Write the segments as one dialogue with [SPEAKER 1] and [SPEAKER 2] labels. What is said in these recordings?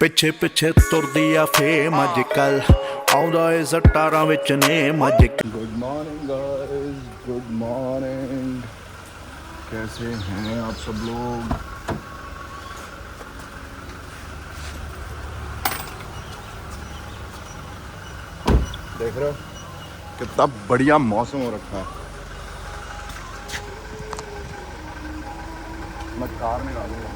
[SPEAKER 1] ਪਿੱਛੇ ਪਿੱਛੇ ਤੁਰਦੀ ਆ ਫੇਮ ਅੱਜ ਕੱਲ ਆਉਂਦਾ ਏ ਸਟਾਰਾਂ ਵਿੱਚ ਨੇਮ ਅੱਜ
[SPEAKER 2] good morning guys, good morning. कैसे हैं आप सब लोग? देख रहे हो कितना बढ़िया मौसम हो रखा है। मैं कार निकालूंगा यार।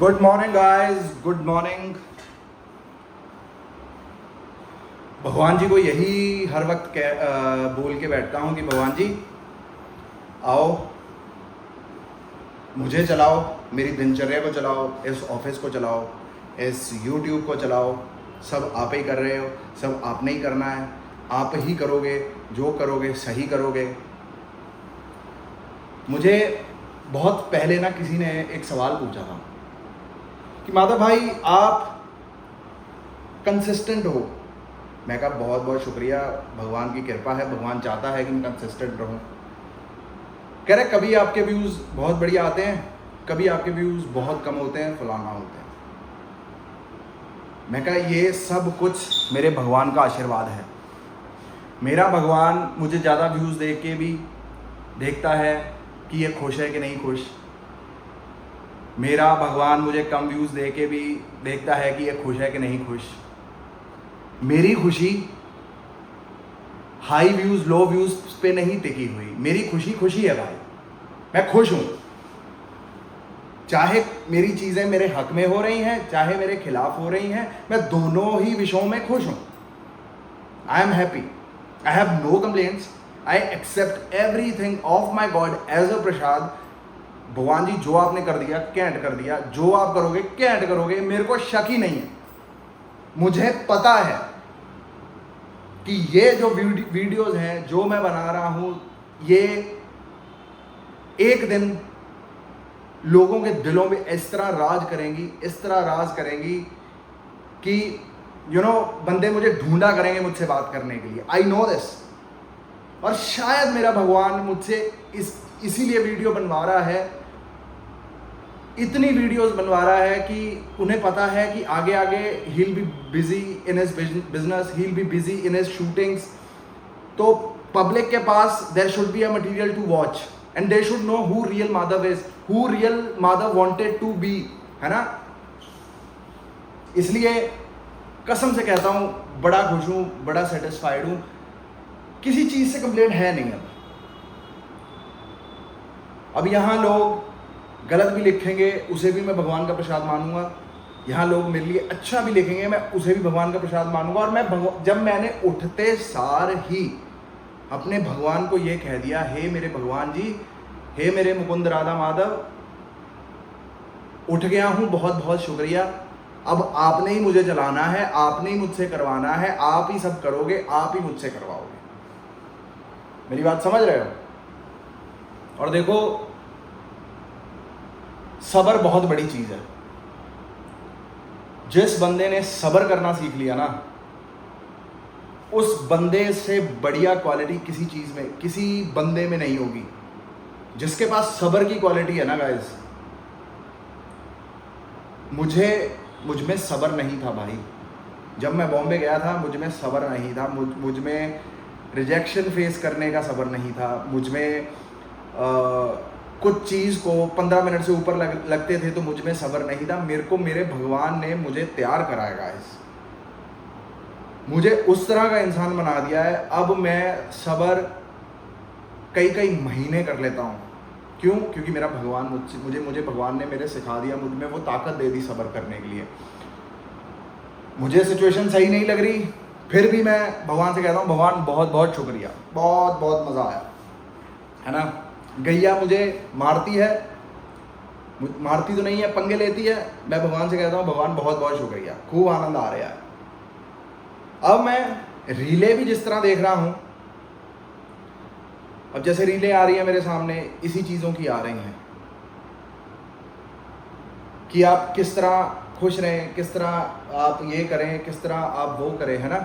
[SPEAKER 2] Good morning guys, good morning. भगवान जी को यही हर वक्त बोल के बैठता हूँ कि भगवान जी आओ, मुझे चलाओ, मेरी दिनचर्या को चलाओ, इस ऑफिस को चलाओ, इस यूट्यूब को चलाओ। सब आप ही कर रहे हो, सब आपने ही करना है, आप ही करोगे, जो करोगे सही करोगे। मुझे बहुत पहले ना किसी ने एक सवाल पूछा था कि माधव भाई आप कंसिस्टेंट हो। मैं कहा बहुत बहुत शुक्रिया, भगवान की कृपा है, भगवान चाहता है कि मैं कंसिस्टेंट रहूं। कह रहे कभी आपके व्यूज़ बहुत बढ़िया आते हैं, कभी आपके व्यूज़ बहुत कम होते हैं, फलाना होते हैं। मैं कहा ये सब कुछ मेरे भगवान का आशीर्वाद है। मेरा भगवान मुझे ज़्यादा व्यूज़ देख के भी देखता है कि ये खुश है कि नहीं खुश। मेरा भगवान मुझे कम व्यूज़ दे के भी देखता है कि ये खुश है कि नहीं खुश। मेरी खुशी हाई व्यूज़ लो व्यूज़ पे नहीं टिकी हुई। मेरी खुशी खुशी है भाई, मैं खुश हूँ। चाहे मेरी चीज़ें मेरे हक में हो रही हैं, चाहे मेरे खिलाफ हो रही हैं, मैं दोनों ही विषयों में खुश हूँ। I am happy, I have no complaints, I accept everything of my God as a prasad. भगवान जी जो आपने कर दिया कैंट कर दिया, जो आप करोगे कैंट करोगे, मेरे को शक ही नहीं है। मुझे पता है कि ये जो वीडियोस हैं जो मैं बना रहा हूं, ये एक दिन लोगों के दिलों में इस तरह राज करेंगी, इस तरह राज करेंगी कि बंदे मुझे ढूंढा करेंगे मुझसे बात करने के लिए। I know this. और शायद मेरा भगवान मुझसे इसीलिए वीडियो बनवा रहा है, इतनी वीडियोस बनवा रहा है कि उन्हें पता है कि आगे आगे ही will be busy in his business, he will be busy in his shootings. तो पब्लिक के पास there should be a material to watch and they should know who real Madhav is, who real Madhav wanted to be, है ना। इसलिए कसम से कहता हूं, बड़ा खुश हूं, बड़ा सेटिस्फाइड हूं, किसी चीज से कंप्लेंट है नहीं। अब यहाँ लोग गलत भी लिखेंगे, उसे भी मैं भगवान का प्रसाद मानूंगा। यहाँ लोग मेरे लिए अच्छा भी लिखेंगे, मैं उसे भी भगवान का प्रसाद मानूंगा। और मैं जब मैंने उठते सार ही अपने भगवान को ये कह दिया, हे मेरे भगवान जी, हे मेरे मुकुंद राधा माधव, उठ गया हूँ, बहुत बहुत शुक्रिया। अब आपने ही मुझे चलाना है, आपने ही मुझसे करवाना है, आप ही सब करोगे, आप ही मुझसे करवाओगे। मेरी बात समझ रहे हो? और देखो, सब्र बहुत बड़ी चीज है। जिस बंदे ने सब्र करना सीख लिया ना, उस बंदे से बढ़िया क्वालिटी किसी चीज में, किसी बंदे में नहीं होगी। जिसके पास सब्र की क्वालिटी है ना गाइस, मुझ में सब्र नहीं था भाई। जब मैं बॉम्बे गया था, मुझ में सब्र नहीं था, मुझ में रिजेक्शन फेस करने का सब्र नहीं था, मुझ में कुछ चीज़ को 15 मिनट से ऊपर लगते थे तो मुझ में सब्र नहीं था। मेरे को मेरे भगवान ने मुझे तैयार कराया गाइस, मुझे उस तरह का इंसान बना दिया है। अब मैं सब्र कई कई महीने कर लेता हूँ। क्यों? क्योंकि मेरा भगवान मुझे भगवान ने मेरे सिखा दिया, मुझ में वो ताकत दे दी सब्र करने के लिए। मुझे सिचुएशन सही नहीं लग रही, फिर भी मैं भगवान से कहता हूँ भगवान बहुत बहुत शुक्रिया, बहुत बहुत मज़ा आया, है ना। गैया मुझे मारती है, मारती तो नहीं है, पंगे लेती है, मैं भगवान से कहता हूँ भगवान बहुत बहुत शुक्रिया, खूब आनंद आ रहा है। अब मैं रीले भी जिस तरह देख रहा हूँ, अब जैसे रीलें आ रही हैं मेरे सामने, इसी चीज़ों की आ रही हैं कि आप किस तरह खुश रहें, किस तरह आप ये करें, किस तरह आप वो करें, है ना।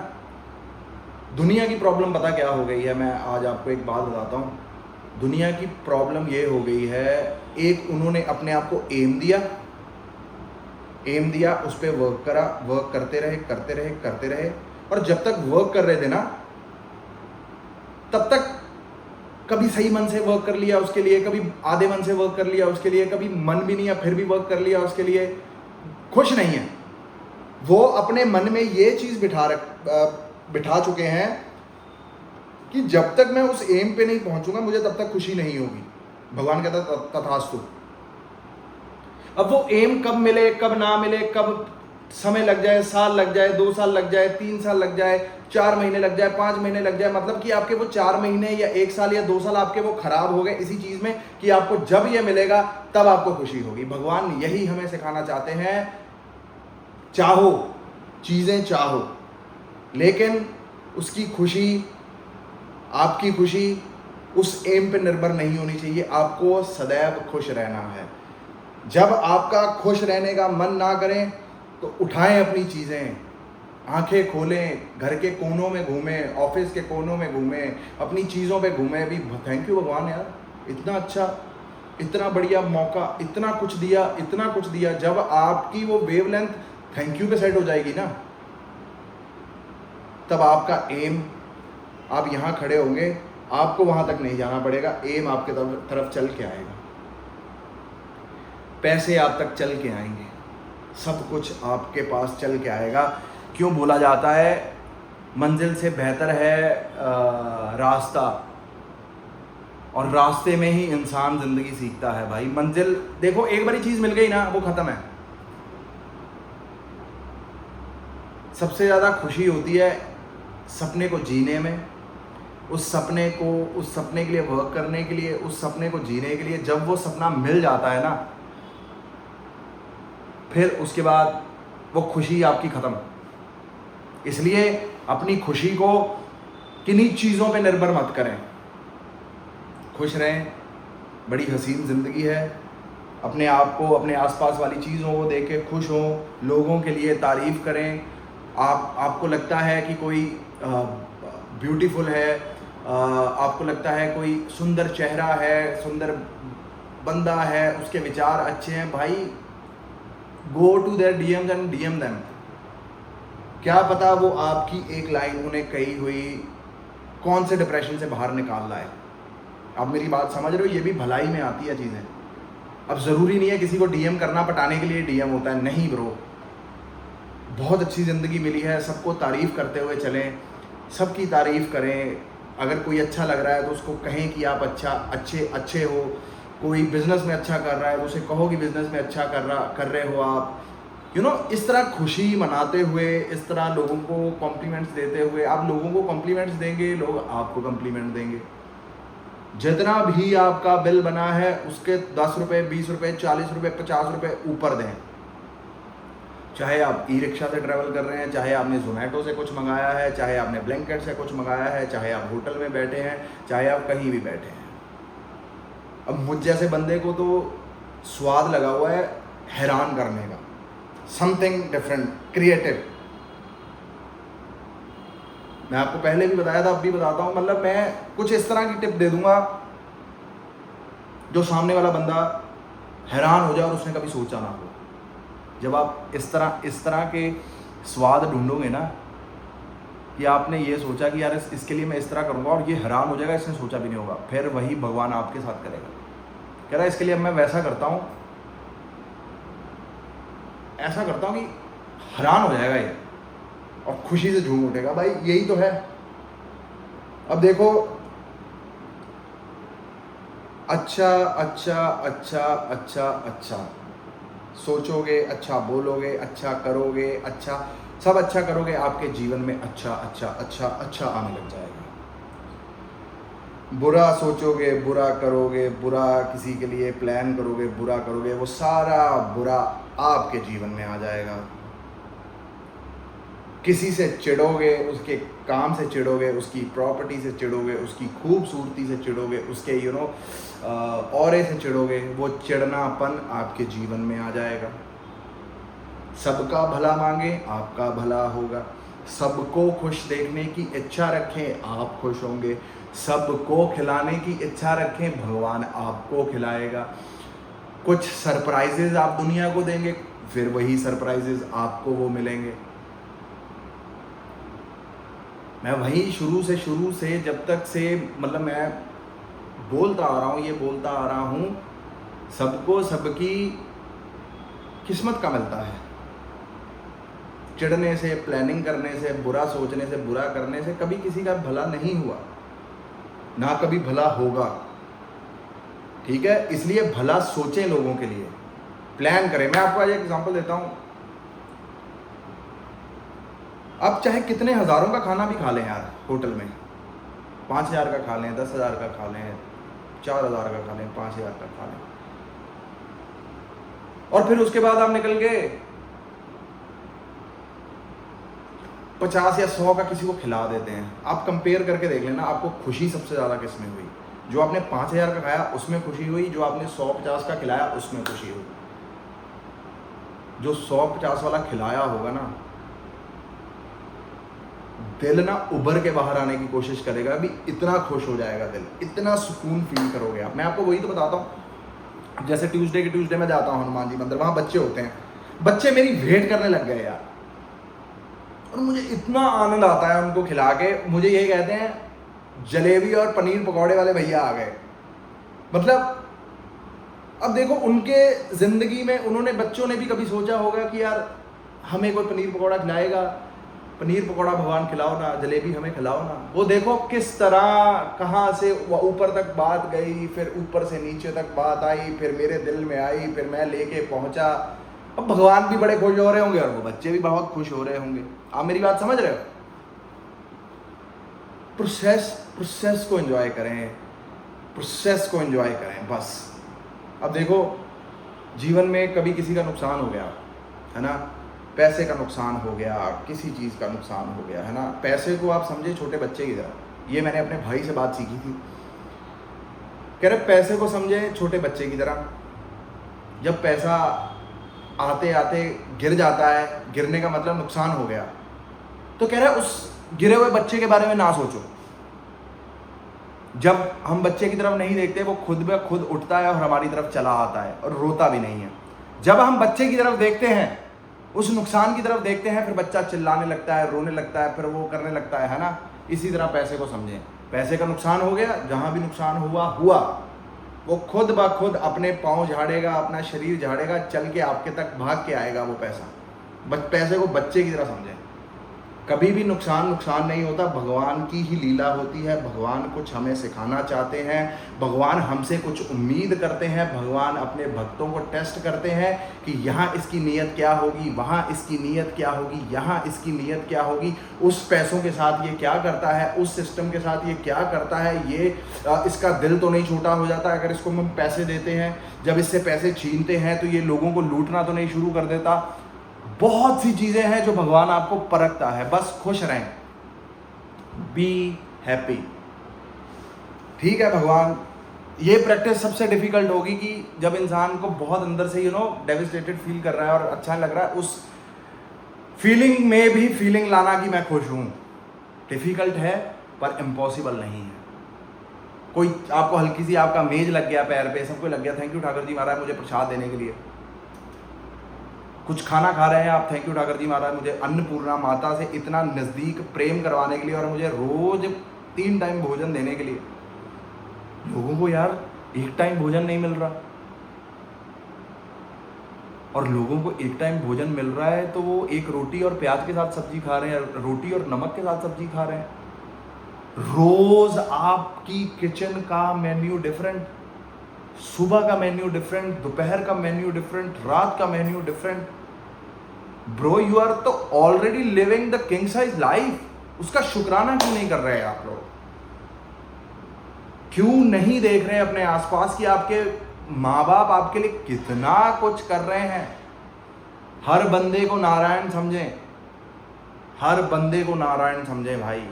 [SPEAKER 2] दुनिया की प्रॉब्लम पता क्या हो गई है, मैं आज आपको एक बात बताता हूँ। दुनिया की प्रॉब्लम ये हो गई है, एक उन्होंने अपने आप को एम दिया, उस पर वर्क करा, वर्क करते रहे, और जब तक वर्क कर रहे थे ना, तब तक कभी सही मन से वर्क कर लिया उसके लिए, कभी आधे मन से वर्क कर लिया उसके लिए, कभी मन भी नहीं है फिर भी वर्क कर लिया उसके लिए, खुश नहीं है। वो अपने मन में ये चीज़ बिठा चुके हैं कि जब तक मैं उस एम पे नहीं पहुंचूंगा मुझे तब तक खुशी नहीं होगी। भगवान कहता तथास्तु। अब वो एम कब मिले कब ना मिले, कब समय लग जाए, साल लग जाए, 2 साल लग जाए, 3 साल लग जाए, 4 महीने लग जाए, 5 महीने लग जाए, मतलब कि आपके वो 4 महीने या 1 साल या 2 साल आपके वो खराब हो गए इसी चीज़ में कि आपको जब ये मिलेगा तब आपको खुशी होगी। भगवान यही हमें सिखाना चाहते हैं, चाहो चीज़ें चाहो, लेकिन उसकी खुशी, आपकी खुशी उस एम पे निर्भर नहीं होनी चाहिए। आपको सदैव खुश रहना है। जब आपका खुश रहने का मन ना करें तो उठाएं अपनी चीज़ें, आंखें खोलें, घर के कोनों में घूमें, ऑफिस के कोनों में घूमें, अपनी चीज़ों पे घूमें। भी थैंक यू भगवान यार, इतना अच्छा, इतना बढ़िया मौका, इतना कुछ दिया। जब आपकी वो वेवलेंथ थैंक यू पे सेट हो जाएगी ना, तब आपका एम, आप यहाँ खड़े होंगे, आपको वहाँ तक नहीं जाना पड़ेगा, एम आपके तरफ चल के आएगा, पैसे आप तक चल के आएंगे, सब कुछ आपके पास चल के आएगा। क्यों बोला जाता है मंजिल से बेहतर है रास्ता, और रास्ते में ही इंसान ज़िंदगी सीखता है भाई। मंजिल देखो, एक बारी चीज़ मिल गई ना वो ख़त्म है। सबसे ज़्यादा खुशी होती है सपने को जीने में, उस सपने के लिए वर्क करने के लिए, उस सपने को जीने के लिए। जब वो सपना मिल जाता है ना, फिर उसके बाद वो खुशी आपकी ख़त्म। इसलिए अपनी खुशी को किन्हीं चीज़ों पे निर्भर मत करें, खुश रहें। बड़ी हसीन ज़िंदगी है, अपने आप को, अपने आसपास वाली चीज़ों को देख के खुश हों, लोगों के लिए तारीफ़ करें। आपको लगता है कि कोई ब्यूटीफुल है, आपको लगता है कोई सुंदर चेहरा है, सुंदर बंदा है, उसके विचार अच्छे हैं, भाई go to their DMs and DM them. क्या पता वो आपकी एक लाइन उन्हें कही हुई कौन से डिप्रेशन से बाहर निकाल रहा है। आप मेरी बात समझ रहे हो? ये भी भलाई में आती है चीज़ें। अब ज़रूरी नहीं है किसी को डीएम करना पटाने के लिए डीएम होता है, नहीं ब्रो। बहुत अच्छी ज़िंदगी मिली है, सबको तारीफ़ करते हुए चलें, सबकी तारीफ़ करें। अगर कोई अच्छा लग रहा है तो उसको कहें कि आप अच्छे हो। कोई बिज़नेस में अच्छा कर रहा है तो उसे कहो कि बिज़नेस में अच्छा कर रहे हो आप। इस तरह खुशी मनाते हुए, इस तरह लोगों को कॉम्प्लीमेंट्स देते हुए, आप लोगों को कॉम्प्लीमेंट्स देंगे, लोग आपको कॉम्प्लीमेंट देंगे। जितना भी आपका बिल बना है उसके 10 रुपये, 20 रुपये, 40 रुपये, 50 रुपये ऊपर दें। चाहे आप ई रिक्शा से ट्रैवल कर रहे हैं, चाहे आपने ज़ोमैटो से कुछ मंगाया है, चाहे आपने ब्लैंकेट से कुछ मंगाया है, चाहे आप होटल में बैठे हैं, चाहे आप कहीं भी बैठे हैं। अब मुझ जैसे बंदे को तो स्वाद लगा हुआ है हैरान करने का, समथिंग डिफरेंट, क्रिएटिव। मैं आपको पहले भी बताया था, अब भी बताता हूँ। मतलब मैं कुछ इस तरह की टिप दे दूंगा जो सामने वाला बंदा हैरान हो जाए और उसने कभी सोचा ना हो। जब आप इस तरह के स्वाद ढूंढोगे ना कि आपने ये सोचा कि यार इसके लिए मैं इस तरह करूँगा और ये हैरान हो जाएगा, इसने सोचा भी नहीं होगा, फिर वही भगवान आपके साथ करेगा। कह रहा है इसके लिए अब मैं वैसा करता हूँ, ऐसा करता हूँ कि हैरान हो जाएगा ये और खुशी से झूम उठेगा। भाई यही तो है। अब देखो, अच्छा अच्छा अच्छा अच्छा अच्छा सोचोगे, अच्छा बोलोगे, अच्छा करोगे, अच्छा सब अच्छा करोगे, आपके जीवन में अच्छा अच्छा अच्छा अच्छा आने लग जाएगा। बुरा सोचोगे, बुरा करोगे, बुरा किसी के लिए प्लान करोगे, बुरा करोगे, वो सारा बुरा आपके जीवन में आ जाएगा। किसी से चिढ़ोगे, उसके काम से चिढ़ोगे, उसकी प्रॉपर्टी से चिढ़ोगे, उसकी खूबसूरती से चिढ़ोगे, उसके ऑरे से चिढ़ोगे, वो चिढ़नापन आपके जीवन में आ जाएगा। सबका भला मांगे, आपका भला होगा। सबको खुश देखने की इच्छा रखें, आप खुश होंगे। सबको खिलाने की इच्छा रखें, भगवान आपको खिलाएगा। कुछ सरप्राइजेज आप दुनिया को देंगे, फिर वही सरप्राइजेज आपको वो मिलेंगे। मैं वही शुरू से जब तक से मतलब मैं बोलता आ रहा हूँ, ये बोलता आ रहा हूँ, सबको सबकी किस्मत का मिलता है। चिढ़ने से, प्लानिंग करने से, बुरा सोचने से, बुरा करने से कभी किसी का भला नहीं हुआ, ना कभी भला होगा। ठीक है, इसलिए भला सोचें लोगों के लिए, प्लान करें। मैं आपको आज एक एग्जांपल देता हूं। अब चाहे कितने हजारों का खाना भी खा लें यार होटल में, 5,000 का खा लें, 10,000 का खा लें, 4,000 का खा लें, 5,000 का खा लें, और फिर उसके बाद आप निकल गए 50 या 100 का किसी को खिला देते हैं। आप कंपेयर करके देख लेना, आपको खुशी सबसे ज़्यादा किस में हुई? जो आपने 5,000 का खाया उसमें खुशी हुई, जो आपने 100-50 का खिलाया उसमें खुशी हुई। जो 100-50 वाला खिलाया होगा ना, दिल ना उभर के बाहर आने की कोशिश करेगा, अभी इतना खुश हो जाएगा दिल, इतना सुकून फील करोगे आप। मैं आपको वही तो बताता हूँ। जैसे ट्यूसडे मैं जाता हूँ हनुमान जी मंदिर, वहाँ बच्चे होते हैं, बच्चे मेरी वेट करने लग गए यार, और मुझे इतना आनंद आता है उनको खिला के। मुझे यही कहते हैं जलेबी और पनीर पकौड़े वाले भैया आ गए। मतलब अब देखो, उनके ज़िंदगी में उन्होंने, बच्चों ने भी कभी सोचा होगा कि यार हमें कोई पनीर पकौड़ा खिलाएगा, पनीर पकौड़ा भगवान खिलाओ ना, जलेबी हमें खिलाओ ना। वो देखो किस तरह, कहाँ से ऊपर तक बात गई, फिर ऊपर से नीचे तक बात आई, फिर मेरे दिल में आई, फिर मैं लेके पहुंचा। अब भगवान भी बड़े खुश हो रहे होंगे और वो बच्चे भी बहुत खुश हो रहे होंगे। आप मेरी बात समझ रहे हो? प्रोसेस को एंजॉय करें, प्रोसेस को एंजॉय करें बस। अब देखो, जीवन में कभी किसी का नुकसान हो गया है ना, पैसे का नुकसान हो गया, किसी चीज़ का नुकसान हो गया है ना। पैसे को आप समझे छोटे बच्चे की तरह। ये मैंने अपने भाई से बात सीखी थी, कह रहे पैसे को समझे छोटे बच्चे की तरह। जब पैसा आते आते गिर जाता है, गिरने का मतलब नुकसान हो गया, तो कह रहे उस गिरे हुए बच्चे के बारे में ना सोचो। जब हम बच्चे की तरफ नहीं देखते, वो खुद ब खुद उठता है और हमारी तरफ चला आता है और रोता भी नहीं है। जब हम बच्चे की तरफ देखते हैं, उस नुकसान की तरफ देखते हैं, फिर बच्चा चिल्लाने लगता है, रोने लगता है, फिर वो करने लगता है ना। इसी तरह पैसे को समझें। पैसे का नुकसान हो गया, जहां भी नुकसान हुआ, वो खुद ब खुद अपने पाँव झाड़ेगा, अपना शरीर झाड़ेगा, चल के आपके तक भाग के आएगा वो पैसा। पैसे को बच्चे की तरह समझें। कभी भी नुकसान नहीं होता, भगवान की ही लीला होती है। भगवान कुछ हमें सिखाना चाहते हैं, भगवान हमसे कुछ उम्मीद करते हैं, भगवान अपने भक्तों को टेस्ट करते हैं कि यहाँ इसकी नीयत क्या होगी, वहाँ इसकी नीयत क्या होगी, यहाँ इसकी नीयत क्या होगी, उस पैसों के साथ ये क्या करता है, उस सिस्टम के साथ ये क्या करता है, ये इसका दिल तो नहीं छोटा हो जाता अगर इसको हम पैसे देते हैं, जब इससे पैसे छीनते हैं तो ये लोगों को लूटना तो नहीं शुरू कर देता। बहुत सी चीजें हैं जो भगवान आपको परखता है। बस खुश रहें, बी हैप्पी। ठीक है भगवान, ये प्रैक्टिस सबसे डिफिकल्ट होगी कि जब इंसान को बहुत अंदर से डेविस्टेटेड फील कर रहा है और अच्छा लग रहा है, उस फीलिंग में भी फीलिंग लाना कि मैं खुश हूं। डिफिकल्ट है पर इम्पॉसिबल नहीं है। कोई आपको हल्की सी आपका मेज लग गया पैर पे, सबको लग गया थैंक यू ठाकर जी महाराज मुझे प्रसाद देने के लिए। कुछ खाना खा रहे हैं आप, थैंक यू ठाकर जी महाराज मुझे अन्नपूर्णा माता से इतना नज़दीक प्रेम करवाने के लिए और मुझे रोज 3 टाइम भोजन देने के लिए। लोगों को यार एक टाइम भोजन नहीं मिल रहा, और लोगों को एक टाइम भोजन मिल रहा है तो वो एक रोटी और प्याज के साथ सब्जी खा रहे हैं, रोटी और नमक के साथ सब्जी खा रहे हैं। रोज आपकी किचन का मेन्यू डिफरेंट, सुबह का मेन्यू डिफरेंट, दोपहर का मेन्यू डिफरेंट, रात का menu different. Bro, you are तो already living the king size life, उसका शुक्राना क्यों नहीं कर रहे हैं आप लोग? क्यों नहीं देख रहे हैं अपने आसपास कि आपके माँ बाप आपके लिए कितना कुछ कर रहे हैं? हर बंदे को नारायण समझें, हर बंदे को नारायण समझें भाई,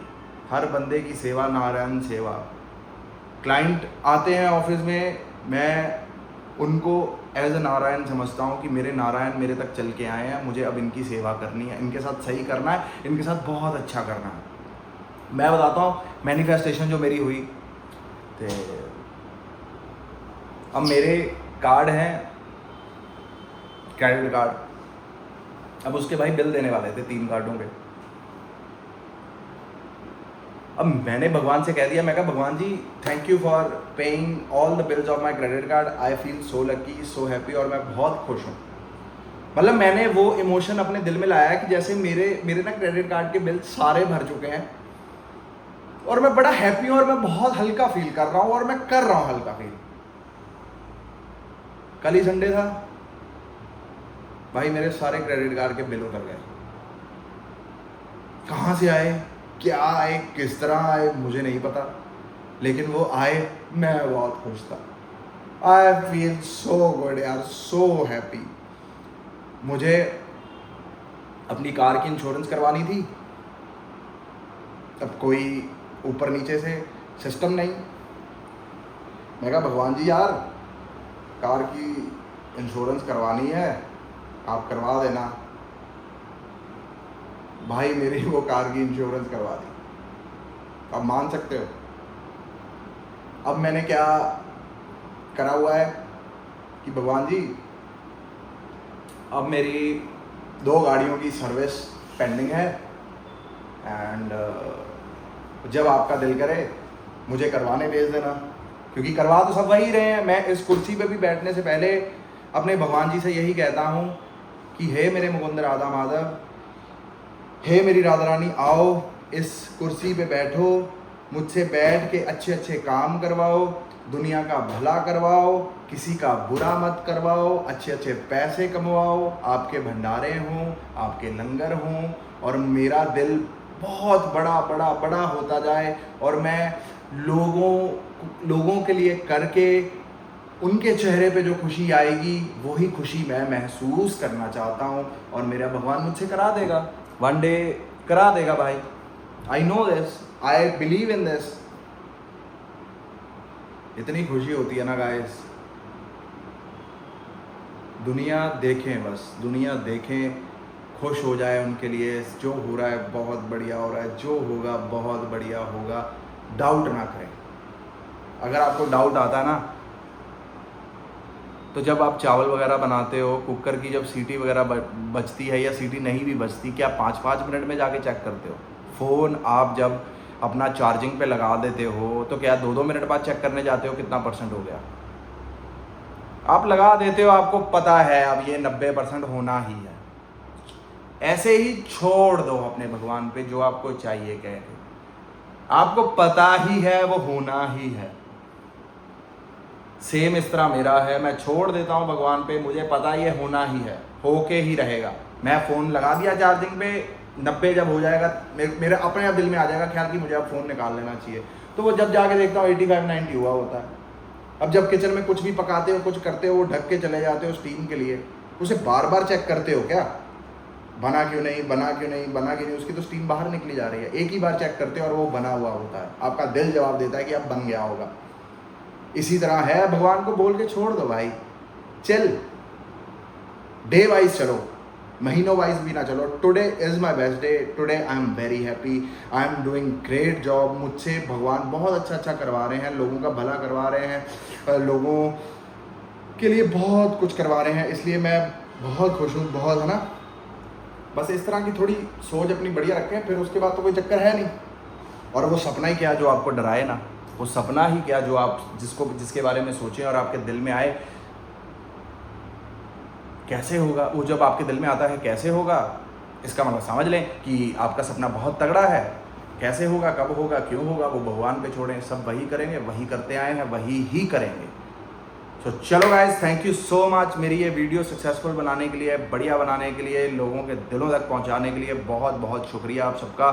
[SPEAKER 2] हर बंदे की सेवा नारायण सेवा। क्लाइंट आते हैं ऑफिस में, मैं उनको एज ए नारायण समझता हूँ कि मेरे नारायण मेरे तक चल के आए हैं, मुझे अब इनकी सेवा करनी है, इनके साथ सही करना है, इनके साथ बहुत अच्छा करना है। मैं बताता हूँ मैनिफेस्टेशन जो मेरी हुई, तो अब मेरे कार्ड हैं क्रेडिट कार्ड, अब उसके भाई बिल देने वाले थे 3 कार्डों के। अब मैंने भगवान से कह दिया, मैं कहा भगवान जी thank you for paying all the bills of my credit card, I feel so lucky, so happy, और मैं बहुत खुश हूँ। मतलब मैंने वो इमोशन अपने दिल में लाया कि जैसे मेरे ना क्रेडिट कार्ड के बिल सारे भर चुके हैं और मैं बड़ा हैप्पी हूँ और मैं बहुत हल्का फील कर रहा हूँ, और मैं कर रहा हूँ हल्का फील। कल ही संडे था भाई, मेरे सारे क्रेडिट कार्ड के बिल उतर गए। कहाँ से आए, क्या आए, किस तरह आए, मुझे नहीं पता, लेकिन वो आए, मैं बहुत खुश था। आई फील सो गुड यार, सो हैप्पी। मुझे अपनी कार की इंश्योरेंस करवानी थी, अब कोई ऊपर नीचे से सिस्टम नहीं। मैं कहा भगवान जी यार कार की इंश्योरेंस करवानी है, आप करवा देना। भाई मेरी वो कार की इंश्योरेंस करवा दी। आप मान सकते हो अब मैंने क्या करा हुआ है कि भगवान जी अब मेरी 2 गाड़ियों की सर्विस पेंडिंग है, एंड जब आपका दिल करे मुझे करवाने भेज देना, क्योंकि करवा तो सब वही रहे हैं। मैं इस कुर्सी पे भी बैठने से पहले अपने भगवान जी से यही कहता हूँ कि हे मेरे मुकुंद राधा माधव, हे मेरी राधा रानी, आओ इस कुर्सी पे बैठो, मुझसे बैठ के अच्छे अच्छे काम करवाओ, दुनिया का भला करवाओ, किसी का बुरा मत करवाओ, अच्छे अच्छे पैसे कमवाओ, आपके भंडारे हों, आपके लंगर हों, और मेरा दिल बहुत बड़ा बड़ा बड़ा होता जाए, और मैं लोगों के लिए करके उनके चेहरे पे जो खुशी आएगी वही खुशी मैं महसूस करना चाहता हूँ, और मेरा भगवान मुझसे करा देगा, वन डे करा देगा भाई। I know this, I believe in this. इतनी खुशी होती है ना गाइस, दुनिया देखें, बस दुनिया देखें, खुश हो जाए उनके लिए। जो हो रहा है बहुत बढ़िया हो रहा है, जो होगा बहुत बढ़िया होगा, डाउट ना करें। अगर आपको डाउट आता है ना, तो जब आप चावल वगैरह बनाते हो, कुकर की जब सीटी वगैरह बजती है या सीटी नहीं भी बजती, क्या 5-5 मिनट में जाके चेक करते हो? फ़ोन आप जब अपना चार्जिंग पे लगा देते हो तो क्या 2-2 मिनट बाद चेक करने जाते हो कितना % हो गया? आप लगा देते हो, आपको पता है अब ये 90% होना ही है। ऐसे ही छोड़ दो अपने भगवान पे जो आपको चाहिए, कह के आपको पता ही है वो होना ही है। सेम इस तरह मेरा है, मैं छोड़ देता हूँ भगवान पे, मुझे पता ये होना ही है, होके ही रहेगा। मैं फ़ोन लगा दिया चार्जिंग पे, 90 जब हो जाएगा मेरे अपने आप दिल में आ जाएगा ख्याल कि मुझे अब फ़ोन निकाल लेना चाहिए, तो वो जब जाके देखता हूँ 85-90 हुआ होता है। अब जब किचन में कुछ भी पकाते हो, कुछ करते हो, वो ढक के चले जाते हो स्टीम के लिए, उसे बार बार चेक करते हो क्या? बना क्यों नहीं, बना क्यों नहीं, बना क्यों नहीं? उसकी तो स्टीम बाहर निकली जा रही है। एक ही बार चेक करते हो और वो बना हुआ होता है। आपका दिल जवाब देता है कि अब बन गया होगा। इसी तरह है, भगवान को बोल के छोड़ दो भाई, चल डे वाइज चलो, महीनों वाइज भी ना चलो। Today is my best day, today I am very happy, I am doing great job. मुझसे भगवान बहुत अच्छा करवा रहे हैं, लोगों का भला करवा रहे हैं, लोगों के लिए बहुत कुछ करवा रहे हैं, इसलिए मैं बहुत खुश हूँ, बहुत, है ना। बस इस तरह की थोड़ी सोच अपनी बढ़िया रखें, फिर उसके बाद तो कोई चक्कर है नहीं। और वो सपना ही क्या जो आपको डराए ना, वो सपना ही क्या जो आप जिसके बारे में सोचें और आपके दिल में आए, कैसे होगा वो, जब आपके दिल में आता है कैसे होगा, इसका मतलब समझ लें कि आपका सपना बहुत तगड़ा है। कैसे होगा, कब होगा, क्यों होगा, वो भगवान पे छोड़ें, सब वही करेंगे, वही करते आए हैं, वही ही करेंगे। तो चलो guys, thank you so much मेरी ये वीडियो सक्सेसफुल बनाने के लिए, बढ़िया बनाने के लिए, लोगों के दिलों तक पहुंचाने के लिए बहुत बहुत शुक्रिया आप सबका।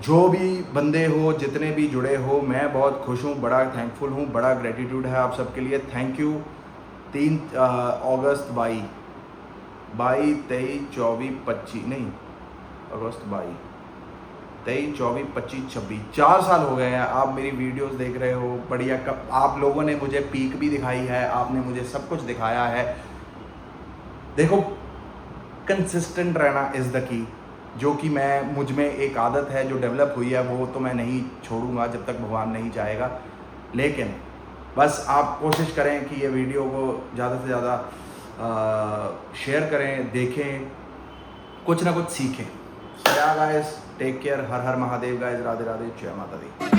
[SPEAKER 2] जो भी बंदे हो, जितने भी जुड़े हो, मैं बहुत खुश हूँ, बड़ा थैंकफुल हूँ, बड़ा ग्रेटिट्यूड है आप सबके लिए। Thank you. 3 अगस्त 22, 23, 24, 25 नहीं, अगस्त 22, 23, 24, 25, 26, 4 साल हो गए हैं आप मेरी वीडियोस देख रहे हो। बढ़िया, आप लोगों ने मुझे पीक भी दिखाई है, आपने मुझे सब कुछ दिखाया है। देखो, कंसिस्टेंट रहना इज़ द की, जो कि मुझ में एक आदत है जो डेवलप हुई है, वो तो मैं नहीं छोड़ूंगा जब तक भगवान नहीं चाहेगा। लेकिन बस आप कोशिश करें कि ये वीडियो को ज़्यादा से ज़्यादा शेयर करें, देखें, कुछ ना कुछ सीखें। गाइस, टेक केयर, हर हर महादेव गाइस, राधे राधे, जय माता दी।